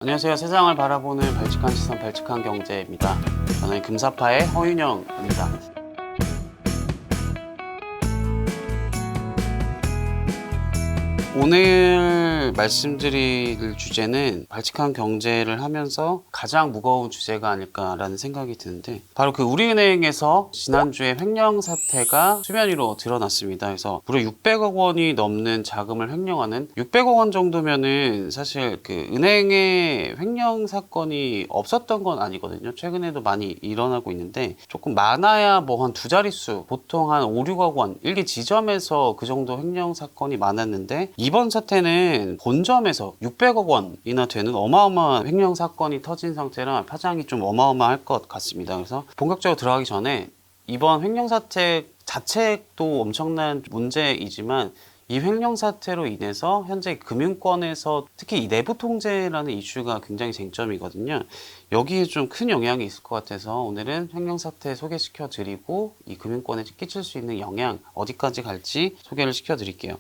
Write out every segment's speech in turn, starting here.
안녕하세요. 세상을 바라보는 발칙한 시선 발칙한 경제입니다. 저는 금사파의 허윤영입니다. 오늘 말씀드릴 주제는 발칙한 경제를 하면서 가장 무거운 주제가 아닐까라는 생각이 드는데, 바로 그 우리은행에서 지난주에 횡령 사태가 수면 위로 드러났습니다. 그래서 무려 600억 원이 넘는 자금을 횡령하는, 600억 원 정도면은 사실 그 은행에 횡령 사건이 없었던 건 아니거든요. 최근에도 많이 일어나고 있는데, 조금 많아야 뭐 한 두 자릿수, 보통 한 5, 6억 원, 일개 지점에서 그 정도 횡령 사건이 많았는데, 이번 사태는 본점에서 600억 원이나 되는 어마어마한 횡령 사건이 터진 상태라 파장이 좀 어마어마할 것 같습니다. 그래서 본격적으로 들어가기 전에 이번 횡령 사태 자체도 엄청난 문제이지만, 이 횡령 사태로 인해서 현재 금융권에서 특히 이 내부 통제라는 이슈가 굉장히 쟁점이거든요. 여기에 좀 큰 영향이 있을 것 같아서 오늘은 횡령 사태 소개시켜 드리고, 이 금융권에 끼칠 수 있는 영향 어디까지 갈지 소개를 시켜 드릴게요.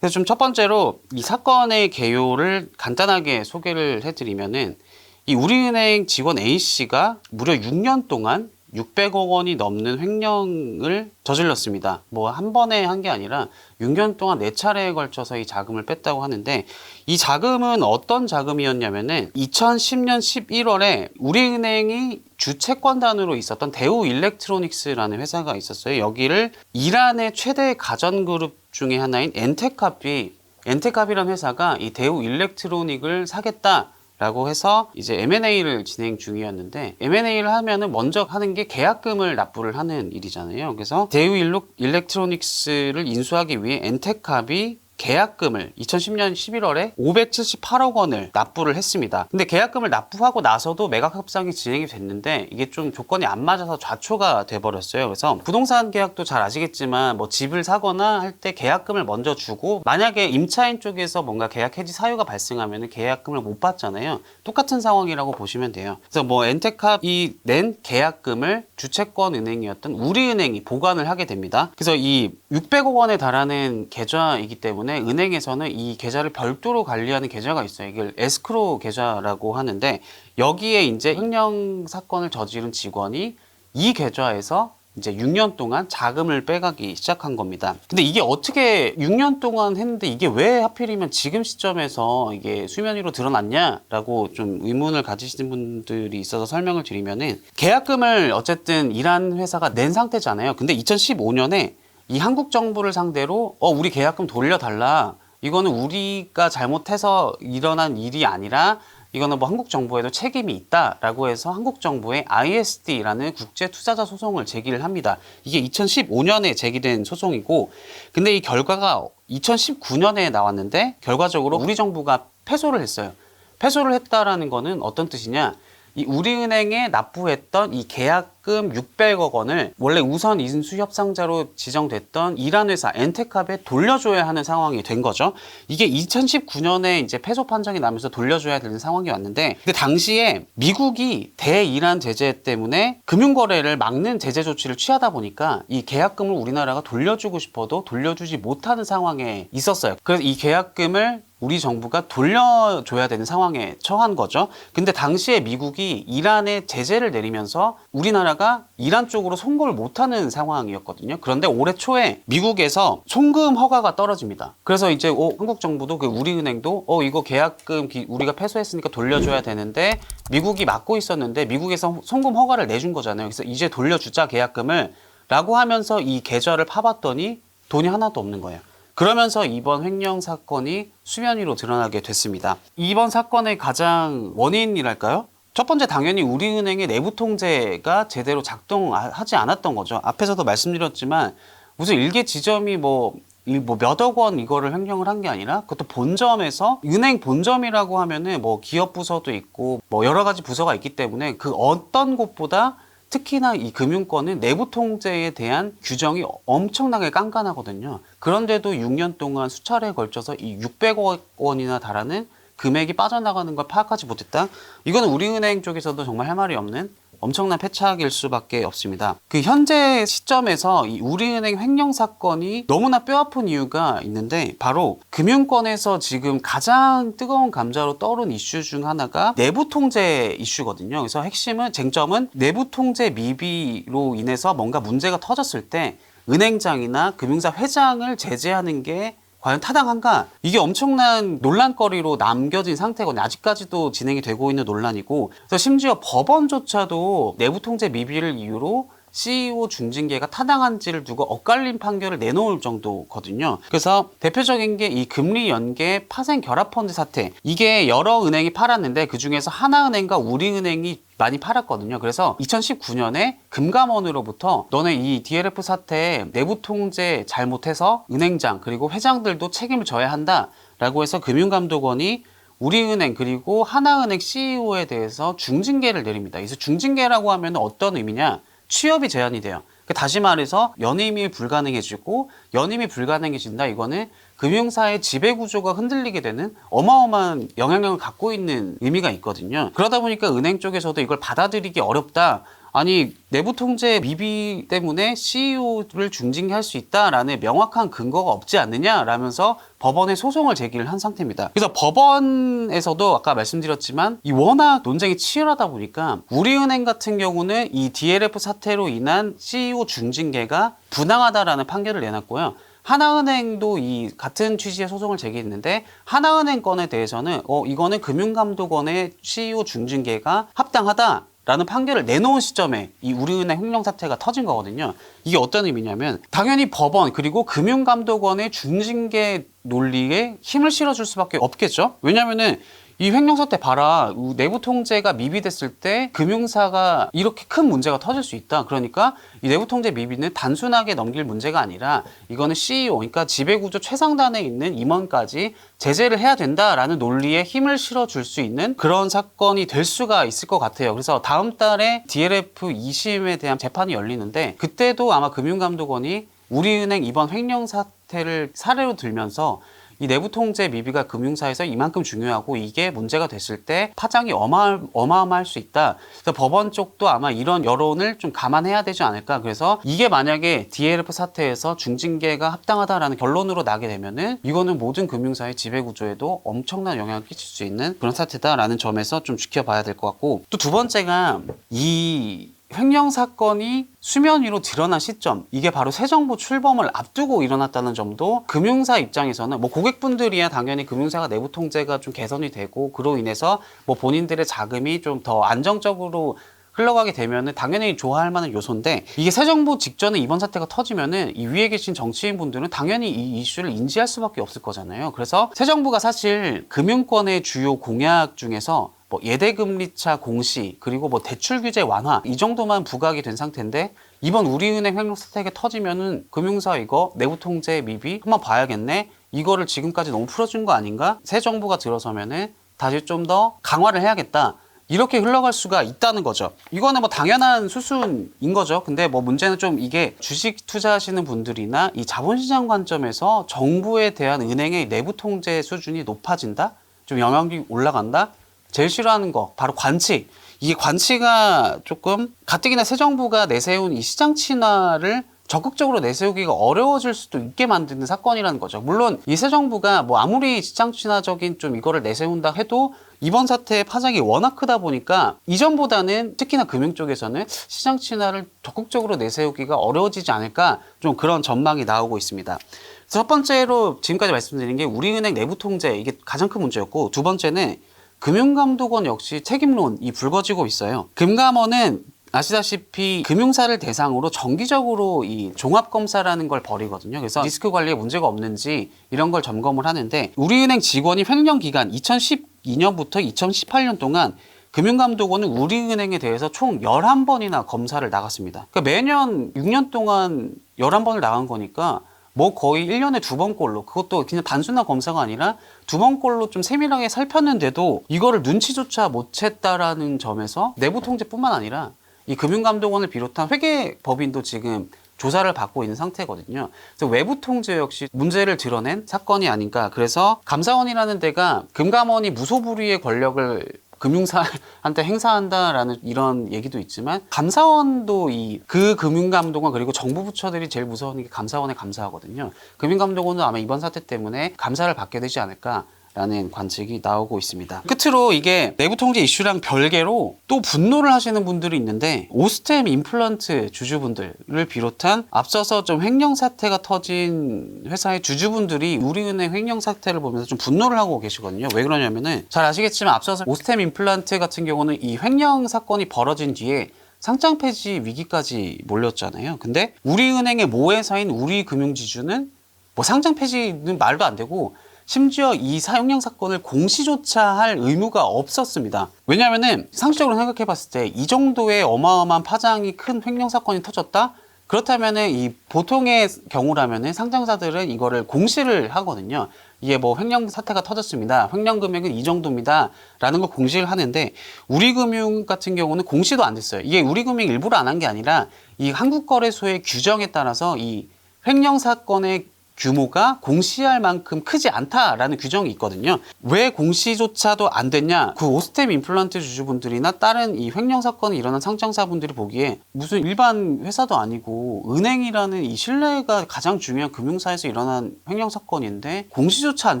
그래서 좀 첫 번째로 이 사건의 개요를 간단하게 소개를 해드리면은, 이 우리은행 직원 A씨가 무려 6년 동안 600억 원이 넘는 횡령을 저질렀습니다. 뭐 한 번에 한 게 아니라 6년 동안 4차례에 걸쳐서 이 자금을 뺐다고 하는데, 이 자금은 어떤 자금이었냐면은 2010년 11월에 우리은행이 주채권단으로 있었던 대우 일렉트로닉스라는 회사가 있었어요. 여기를 이란의 최대 가전그룹 중에 하나인 엔테캅이라는 회사가 이 대우 일렉트로닉을 사겠다 라고 해서 이제 M&A를 진행 중이었는데, M&A를 하면은 먼저 하는 게 계약금을 납부를 하는 일이잖아요. 그래서 대우 일렉트로닉스를 인수하기 위해 엔테캅이 계약금을 2010년 11월에 578억 원을 납부를 했습니다. 근데 계약금을 납부하고 나서도 매각 협상이 진행이 됐는데, 이게 좀 조건이 안 맞아서 좌초가 돼버렸어요. 그래서 부동산 계약도 잘 아시겠지만, 뭐 집을 사거나 할 때 계약금을 먼저 주고, 만약에 임차인 쪽에서 뭔가 계약 해지 사유가 발생하면 계약금을 못 받잖아요. 똑같은 상황이라고 보시면 돼요. 그래서 뭐 엔테캅이 낸 계약금을 주채권 은행이었던 우리은행이 보관을 하게 됩니다. 그래서 이 600억 원에 달하는 계좌이기 때문에 은행에서는 이 계좌를 별도로 관리하는 계좌가 있어요. 이걸 에스크로 계좌라고 하는데, 여기에 이제 횡령 사건을 저지른 직원이 이 계좌에서 이제 6년 동안 자금을 빼가기 시작한 겁니다. 근데 이게 어떻게 6년 동안 했는데 이게 왜 하필이면 지금 시점에서 이게 수면 위로 드러났냐라고 좀 의문을 가지시는 분들이 있어서 설명을 드리면은, 계약금을 어쨌든 이란 회사가 낸 상태잖아요. 근데 2015년에 이 한국 정부를 상대로 우리 계약금 돌려달라, 이거는 우리가 잘못해서 일어난 일이 아니라 이거는 뭐 한국 정부에도 책임이 있다라고 해서 한국 정부에 ISD라는 국제 투자자 소송을 제기를 합니다. 이게 2015년에 제기된 소송이고, 근데 이 결과가 2019년에 나왔는데, 결과적으로 우리 정부가 패소를 했어요. 패소를 했다라는 거는 어떤 뜻이냐? 이 우리은행에 납부했던 이 계약금 600억 원을 원래 우선 인수 협상자로 지정됐던 이란 회사 엔테캅에 돌려줘야 하는 상황이 된 거죠. 이게 2019년에 이제 패소 판정이 나면서 돌려줘야 되는 상황이 왔는데, 근데 당시에 미국이 대이란 제재 때문에 금융거래를 막는 제재 조치를 취하다 보니까 이 계약금을 우리나라가 돌려주고 싶어도 돌려주지 못하는 상황에 있었어요. 그래서 이 계약금을 우리 정부가 돌려줘야 되는 상황에 처한 거죠. 근데 당시에 미국이 이란에 제재를 내리면서 우리나라가 이란 쪽으로 송금을 못하는 상황이었거든요. 그런데 올해 초에 미국에서 송금 허가가 떨어집니다. 그래서 이제 한국 정부도 그 우리은행도 이거 계약금 우리가 패소했으니까 돌려줘야 되는데, 미국이 막고 있었는데 미국에서 송금 허가를 내준 거잖아요. 그래서 이제 돌려주자 계약금을 라고 하면서 이 계좌를 파봤더니 돈이 하나도 없는 거예요. 그러면서 이번 횡령 사건이 수면 위로 드러나게 됐습니다. 이번 사건의 가장 원인이랄까요? 첫 번째, 당연히 우리은행의 내부 통제가 제대로 작동하지 않았던 거죠. 앞에서도 말씀드렸지만 무슨 일개 지점이 몇억 원 이거를 횡령을 한 게 아니라, 그것도 본점에서, 은행 본점이라고 하면은 뭐 기업 부서도 있고 뭐 여러 가지 부서가 있기 때문에 그 어떤 곳보다 특히나 이 금융권은 내부 통제에 대한 규정이 엄청나게 깐깐하거든요. 그런데도 6년 동안 수차례에 걸쳐서 이 600억 원이나 달하는 금액이 빠져나가는 걸 파악하지 못했다? 이거는 우리은행 쪽에서도 정말 할 말이 없는 엄청난 패착일 수밖에 없습니다. 그 현재 시점에서 이 우리은행 횡령 사건이 너무나 뼈아픈 이유가 있는데 바로 금융권에서 지금 가장 뜨거운 감자로 떠오른 이슈 중 하나가 내부 통제 이슈거든요. 그래서 핵심은 쟁점은 내부 통제 미비로 인해서 뭔가 문제가 터졌을 때 은행장이나 금융사 회장을 제재하는 게 과연 타당한가? 이게 엄청난 논란거리로 남겨진 상태거든요. 아직까지도 진행이 되고 있는 논란이고, 그래서 심지어 법원조차도 내부 통제 미비를 이유로 CEO 중징계가 타당한지를 두고 엇갈린 판결을 내놓을 정도거든요. 그래서 대표적인 게 이 금리 연계 파생 결합 펀드 사태. 이게 여러 은행이 팔았는데 그 중에서 하나은행과 우리은행이 많이 팔았거든요. 그래서 2019년에 금감원으로부터 너네 이 DLF 사태에 내부 통제 잘못해서 은행장 그리고 회장들도 책임을 져야 한다 라고 해서 금융감독원이 우리은행 그리고 하나은행 CEO에 대해서 중징계를 내립니다. 그래서 중징계라고 하면 어떤 의미냐? 취업이 제한이 돼요. 다시 말해서 연임이 불가능해지고 연임이 불가능해진다. 이거는 금융사의 지배구조가 흔들리게 되는 어마어마한 영향력을 갖고 있는 의미가 있거든요. 그러다 보니까 은행 쪽에서도 이걸 받아들이기 어렵다. 아니 내부 통제 미비 때문에 CEO를 중징계할 수 있다라는 명확한 근거가 없지 않느냐라면서 법원에 소송을 제기를 한 상태입니다. 그래서 법원에서도 아까 말씀드렸지만 이 워낙 논쟁이 치열하다 보니까 우리은행 같은 경우는 이 DLF 사태로 인한 CEO 중징계가 부당하다라는 판결을 내놨고요. 하나은행도 이 같은 취지의 소송을 제기했는데 하나은행 건에 대해서는 이거는 금융감독원의 CEO 중징계가 합당하다. 라는 판결을 내놓은 시점에 이 우리은행 횡령 사태가 터진 거거든요. 이게 어떤 의미냐면 당연히 법원 그리고 금융감독원의 중징계 논리에 힘을 실어줄 수밖에 없겠죠. 왜냐면은 이 횡령 사태 봐라. 내부 통제가 미비됐을 때 금융사가 이렇게 큰 문제가 터질 수 있다. 그러니까 이 내부 통제 미비는 단순하게 넘길 문제가 아니라 이거는 CEO, 그러니까 지배구조 최상단에 있는 임원까지 제재를 해야 된다라는 논리에 힘을 실어줄 수 있는 그런 사건이 될 수가 있을 것 같아요. 그래서 다음 달에 DLF 2심에 대한 재판이 열리는데 그때도 아마 금융감독원이 우리은행 이번 횡령 사태를 사례로 들면서 이 내부 통제 미비가 금융사에서 이만큼 중요하고 이게 문제가 됐을 때 파장이 어마어마할 수 있다. 그래서 법원 쪽도 아마 이런 여론을 좀 감안해야 되지 않을까. 그래서 이게 만약에 DLF 사태에서 중징계가 합당하다라는 결론으로 나게 되면은 이거는 모든 금융사의 지배구조에도 엄청난 영향을 끼칠 수 있는 그런 사태다라는 점에서 좀 지켜봐야 될 것 같고, 또 두 번째가 이 횡령 사건이 수면 위로 드러난 시점, 이게 바로 새 정부 출범을 앞두고 일어났다는 점도 금융사 입장에서는 뭐 고객분들이야 당연히 금융사가 내부 통제가 좀 개선이 되고 그로 인해서 뭐 본인들의 자금이 좀 더 안정적으로 흘러가게 되면은 당연히 좋아할 만한 요소인데, 이게 새 정부 직전에 이번 사태가 터지면은 이 위에 계신 정치인분들은 당연히 이 이슈를 인지할 수밖에 없을 거잖아요. 그래서 새 정부가 사실 금융권의 주요 공약 중에서 뭐 예대금리차 공시 그리고 뭐 대출 규제 완화 이 정도만 부각이 된 상태인데 이번 우리은행 횡령 사태가 터지면은 금융사 이거 내부 통제 미비 한번 봐야겠네. 이거를 지금까지 너무 풀어준 거 아닌가? 새 정부가 들어서면은 다시 좀 더 강화를 해야겠다. 이렇게 흘러갈 수가 있다는 거죠. 이거는 뭐 당연한 수순인 거죠. 근데 뭐 문제는 좀 이게 주식 투자하시는 분들이나 이 자본시장 관점에서 정부에 대한 은행의 내부 통제 수준이 높아진다? 좀 영향력이 올라간다? 제일 싫어하는 거 바로 관치. 이게 관치가 조금 가뜩이나 새 정부가 내세운 이 시장 친화를 적극적으로 내세우기가 어려워질 수도 있게 만드는 사건이라는 거죠. 물론 이 새 정부가 뭐 아무리 시장 친화적인 좀 이거를 내세운다 해도 이번 사태의 파장이 워낙 크다 보니까 이전보다는 특히나 금융 쪽에서는 시장 친화를 적극적으로 내세우기가 어려워지지 않을까, 좀 그런 전망이 나오고 있습니다. 첫 번째로 지금까지 말씀드린 게 우리은행 내부 통제, 이게 가장 큰 문제였고, 두 번째는 금융감독원 역시 책임론이 불거지고 있어요. 금감원은 아시다시피 금융사를 대상으로 정기적으로 이 종합검사라는 걸 벌이거든요. 그래서 리스크 관리에 문제가 없는지 이런 걸 점검을 하는데, 우리은행 직원이 횡령 기간 2012년부터 2018년 동안 금융감독원은 우리은행에 대해서 총 11번이나 검사를 나갔습니다. 그러니까 매년 6년 동안 11번을 나간 거니까 뭐 거의 1년에 2번꼴로, 그것도 그냥 단순한 검사가 아니라 2번꼴로 좀 세밀하게 살폈는데도 이거를 눈치조차 못 챘다라는 점에서 내부 통제뿐만 아니라 이 금융감독원을 비롯한 회계법인도 지금 조사를 받고 있는 상태거든요. 그래서 외부 통제 역시 문제를 드러낸 사건이 아닌가. 그래서 감사원이라는 데가 금감원이 무소불위의 권력을 금융사한테 행사한다라는 이런 얘기도 있지만 감사원도 그 금융감독원 그리고 정부 부처들이 제일 무서운 게 감사원의 감사하거든요. 금융감독원도 아마 이번 사태 때문에 감사를 받게 되지 않을까 라는 관측이 나오고 있습니다. 끝으로 이게 내부 통제 이슈랑 별개로 또 분노를 하시는 분들이 있는데 오스템 임플란트 주주분들을 비롯한 앞서서 좀 횡령 사태가 터진 회사의 주주분들이 우리은행 횡령 사태를 보면서 좀 분노를 하고 계시거든요. 왜 그러냐면은 잘 아시겠지만 앞서서 오스템 임플란트 같은 경우는 이 횡령 사건이 벌어진 뒤에 상장 폐지 위기까지 몰렸잖아요. 근데 우리은행의 모회사인 우리금융지주는 뭐 상장 폐지는 말도 안 되고 심지어 이 횡령 사건을 공시조차 할 의무가 없었습니다. 왜냐하면은 상식적으로 생각해 봤을 때 이 정도의 어마어마한 파장이 큰 횡령 사건이 터졌다? 그렇다면은 이 보통의 경우라면은 상장사들은 이거를 공시를 하거든요. 이게 뭐 횡령 사태가 터졌습니다. 횡령 금액은 이 정도입니다. 라는 걸 공시를 하는데 우리금융 같은 경우는 공시도 안 됐어요. 이게 우리금융 일부러 안 한 게 아니라 이 한국거래소의 규정에 따라서 이 횡령 사건의 규모가 공시할 만큼 크지 않다라는 규정이 있거든요. 왜 공시조차도 안 됐냐? 그 오스템 임플란트 주주분들이나 다른 이 횡령 사건이 일어난 상장사분들이 보기에 무슨 일반 회사도 아니고 은행이라는 이 신뢰가 가장 중요한 금융사에서 일어난 횡령 사건인데 공시조차 안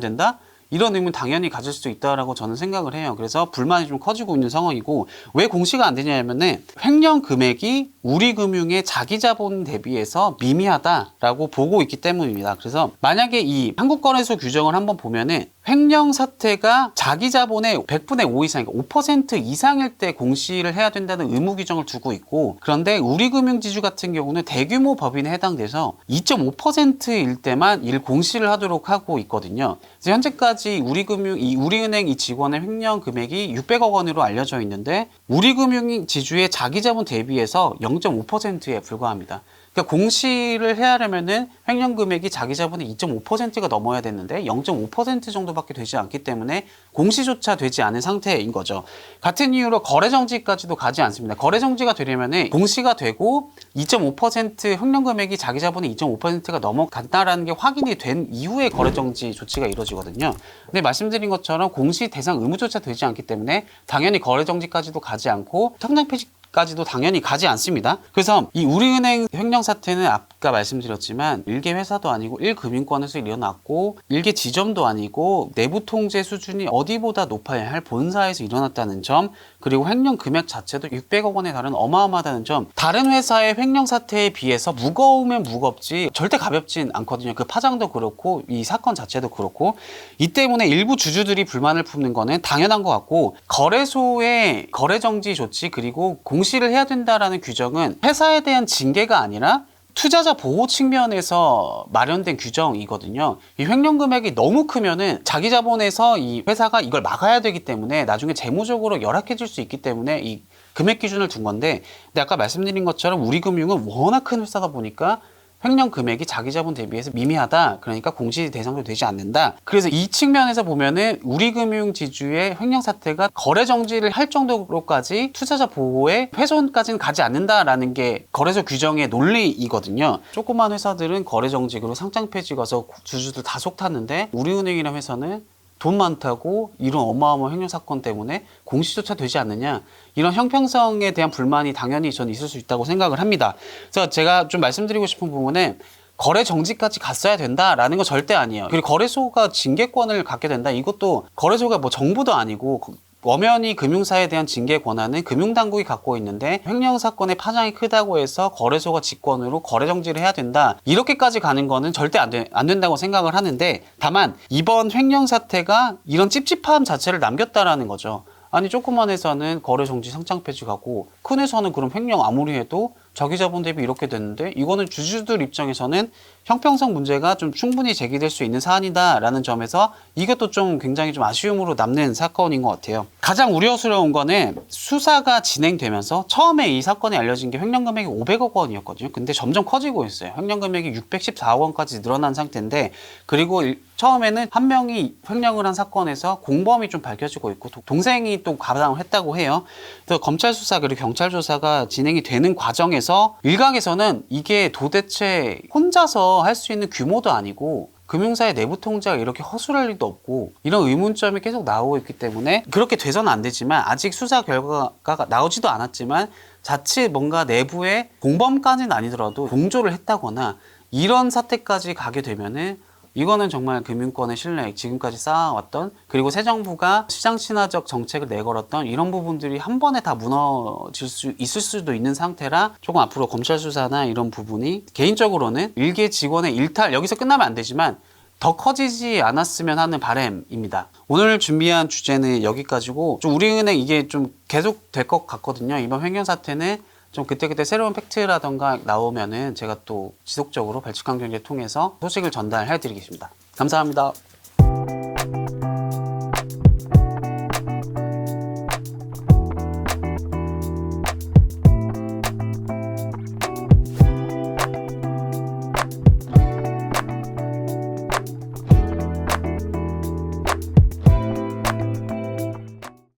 된다? 이런 의문 당연히 가질 수 있다라고 저는 생각을 해요. 그래서 불만이 좀 커지고 있는 상황이고 왜 공시가 안 되냐면은 횡령 금액이 우리금융의 자기 자본 대비해서 미미하다라고 보고 있기 때문입니다. 그래서 만약에 이 한국거래소 규정을 한번 보면은 횡령 사태가 자기 자본의 100분의 5 이상, 그러니까 5% 이상일 때 공시를 해야 된다는 의무 규정을 두고 있고 그런데 우리금융지주 같은 경우는 대규모 법인에 해당돼서 2.5%일 때만 공시를 하도록 하고 있거든요. 그래서 현재까지 우리은행 이 직원의 횡령 금액이 600억 원으로 알려져 있는데 우리금융지주의 자기 자본 대비해서 0.5%에 불과합니다. 그러니까 공시를 해야 하려면은 횡령 금액이 자기 자본의 2.5%가 넘어야 되는데 0.5% 정도밖에 되지 않기 때문에 공시조차 되지 않은 상태인 거죠. 같은 이유로 거래 정지까지도 가지 않습니다. 거래 정지가 되려면은 공시가 되고 2.5% 횡령 금액이 자기 자본의 2.5%가 넘어간다라는 게 확인이 된 이후에 거래 정지 조치가 이루어지거든요. 근데 말씀드린 것처럼 공시 대상 의무조차 되지 않기 때문에 당연히 거래 정지까지도 가지 않고 상장 폐지 까지도 당연히 가지 않습니다. 그래서 이 우리은행 횡령 사태는 아까 말씀드렸지만 일개 회사도 아니고 1금융권에서 일어났고 일개 지점도 아니고 내부 통제 수준이 어디보다 높아야 할 본사에서 일어났다는 점 그리고 횡령 금액 자체도 600억 원에 달하는 어마어마하다는 점 다른 회사의 횡령 사태에 비해서 무거우면 무겁지 절대 가볍진 않거든요. 그 파장도 그렇고 이 사건 자체도 그렇고 이 때문에 일부 주주들이 불만을 품는 거는 당연한 것 같고 거래소의 거래 정지 조치 그리고 공시를 해야 된다라는 규정은 회사에 대한 징계가 아니라 투자자 보호 측면에서 마련된 규정이거든요. 이 횡령 금액이 너무 크면은 자기 자본에서 이 회사가 이걸 막아야 되기 때문에 나중에 재무적으로 열악해질 수 있기 때문에 이 금액 기준을 둔 건데 근데 아까 말씀드린 것처럼 우리금융은 워낙 큰 회사다 보니까 횡령 금액이 자기 자본 대비해서 미미하다. 그러니까 공시 대상도 되지 않는다. 그래서 이 측면에서 보면은 우리금융지주의 횡령 사태가 거래 정지를 할 정도로까지 투자자 보호에 훼손까지는 가지 않는다라는 게 거래소 규정의 논리이거든요. 조그만 회사들은 거래 정지 그리고 상장 폐지 가서 주주들 다 속 탔는데 우리은행이라는 회사는 돈 많다고 이런 어마어마한 횡령 사건 때문에 공시조차 되지 않느냐 이런 형평성에 대한 불만이 당연히 저는 있을 수 있다고 생각을 합니다. 그래서 제가 좀 말씀드리고 싶은 부분은 거래 정지까지 갔어야 된다라는 건 절대 아니에요. 그리고 거래소가 징계권을 갖게 된다 이것도 거래소가 뭐 정부도 아니고 엄연히 금융사에 대한 징계 권한은 금융당국이 갖고 있는데 횡령 사건의 파장이 크다고 해서 거래소가 직권으로 거래 정지를 해야 된다 이렇게까지 가는 거는 절대 안 된다고 생각을 하는데 다만 이번 횡령 사태가 이런 찝찝함 자체를 남겼다라는 거죠. 아니 조그만 회사는 거래 정지 상장 폐지 가고 큰 회사는 그럼 횡령 아무리 해도 자기 자본 대비 이렇게 됐는데 이거는 주주들 입장에서는 형평성 문제가 좀 충분히 제기될 수 있는 사안이다라는 점에서 이것도 좀 굉장히 좀 아쉬움으로 남는 사건인 것 같아요. 가장 우려스러운 거는 수사가 진행되면서 처음에 이 사건이 알려진 게 횡령 금액이 500억 원이었거든요. 근데 점점 커지고 있어요. 횡령 금액이 614억 원까지 늘어난 상태인데 그리고 처음에는 한 명이 횡령을 한 사건에서 공범이 좀 밝혀지고 있고 동생이 또 가담을 했다고 해요. 그래서 검찰 수사 그리고 경찰 조사가 진행이 되는 과정에서 일각에서는 이게 도대체 혼자서 할 수 있는 규모도 아니고 금융사의 내부 통제가 이렇게 허술할 리도 없고 이런 의문점이 계속 나오고 있기 때문에 그렇게 돼서는 안 되지만 아직 수사 결과가 나오지도 않았지만 자칫 뭔가 내부에 공범까지는 아니더라도 공조를 했다거나 이런 사태까지 가게 되면은 이거는 정말 금융권의 신뢰, 지금까지 쌓아왔던 그리고 새 정부가 시장 친화적 정책을 내걸었던 이런 부분들이 한 번에 다 무너질 수 있을 수도 있는 상태라 조금 앞으로 검찰 수사나 이런 부분이 개인적으로는 일개 직원의 일탈 여기서 끝나면 안 되지만 더 커지지 않았으면 하는 바람입니다. 오늘 준비한 주제는 여기까지고 좀 우리은행 이게 좀 계속 될 것 같거든요. 이번 횡령 사태는 좀 그때그때 새로운 팩트라던가 나오면은 제가 또 지속적으로 발칙한 경제 통해서 소식을 전달해 드리겠습니다. 감사합니다.